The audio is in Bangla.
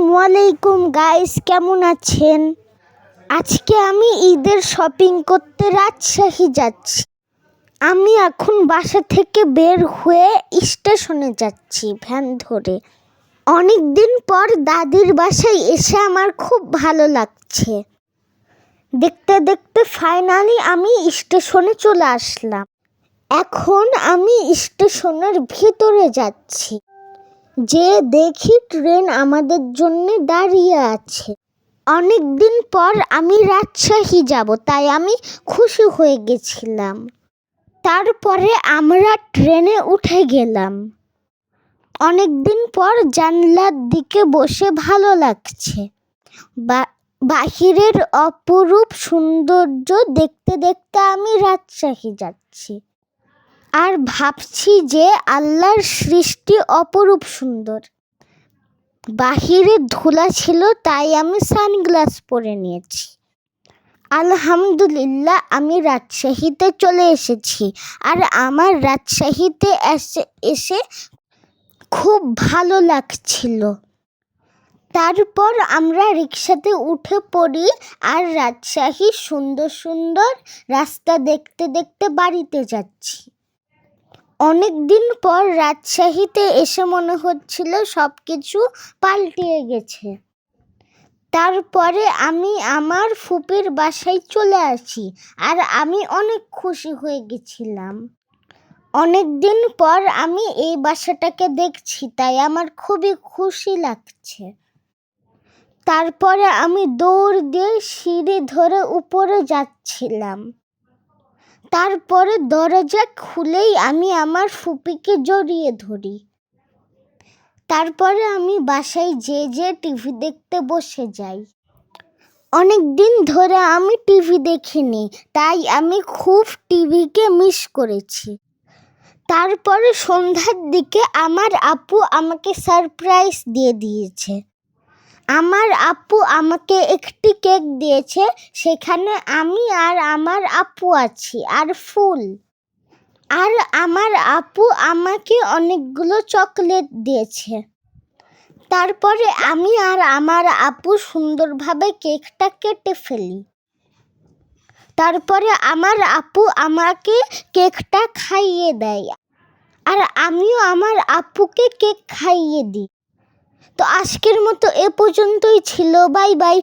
আসসালামু আলাইকুম গাইস, কেমন আছেন? আজকে আমি ঈদের শপিং করতে রাজশাহী যাচ্ছি। আমি এখন বাসা থেকে বের হয়ে স্টেশনে যাচ্ছি ভ্যান ধরে। অনেক দিন পর দাদির বাসায় এসে আমার খুব ভালো লাগছে। দেখতে দেখতে ফাইনালি আমি স্টেশনে চলে আসলাম। এখন আমি স্টেশনের ভিতরে যাচ্ছি। যে দেখি ট্রেন আমাদের জন্য দাঁড়িয়ে আছে। অনেক দিন পর আমি রাজশাহী যাব, তাই আমি খুশি হয়ে গেছিলাম। তারপরে আমরা ট্রেনে উঠে গেলাম। অনেক দিন পর জানলার দিকে বসে ভালো লাগছে। বাহিরের অপরূপ সৌন্দর্য দেখতে দেখতে আমি রাজশাহী যাচ্ছি আর ভাবছি যে আল্লাহর সৃষ্টি অপরূপ সুন্দর। বাহিরে ধুলা ছিল, তাই আমি সানগ্লাস পরে নিয়েছি। আলহামদুলিল্লাহ, আমি রাজশাহীতে চলে এসেছি আর আমার রাজশাহীতে এসে খুব ভালো লাগছিল। তারপর আমরা রিক্সাতে উঠে পড়ি আর রাজশাহীর সুন্দর সুন্দর রাস্তা দেখতে দেখতে বাড়িতে যাচ্ছি। অনেক দিন পর রাজশাহীতে এসে মনে হচ্ছিল সব কিছু পাল্টিয়ে গেছে। তারপরে আমি আমার ফুপির বাসায় চলে আসি আর আমি অনেক খুশি হয়ে গেছিলাম। অনেক দিন পর আমি এই বাসাটাকে দেখছি, তাই আমার খুবই খুশি লাগছে। তারপরে আমি দৌড় দিয়ে সিঁড়ি ধরে উপরে যাচ্ছিলাম। তারপরে দরজা খুলেই আমি আমার ফুপিকে জড়িয়ে ধরি। তারপরে আমি বাসায় যে টিভি দেখতে বসে যাই। অনেক দিন ধরে আমি টিভি দেখিনি, তাই আমি খুব টিভিকে মিস করেছি। তারপরে সন্ধ্যার দিকে আমার আপু আমাকে সারপ্রাইজ দিয়েছে। আমার আপু আমাকে একটি কেক দিয়েছে, সেখানে আমি আর আমার আপু আছি আর ফুল। আর আমার আপু আমাকে অনেকগুলো চকলেট দিয়েছে। তারপরে আমি আর আমার আপু সুন্দরভাবে কেকটা কেটে ফেলি। তারপরে আমার আপু আমাকে কেকটা খাইয়ে দেয় আর আমিও আমার আপুকে কেক খাইয়ে দিই। তো আজকের মতো এ পর্যন্তই ছিল। Bye bye.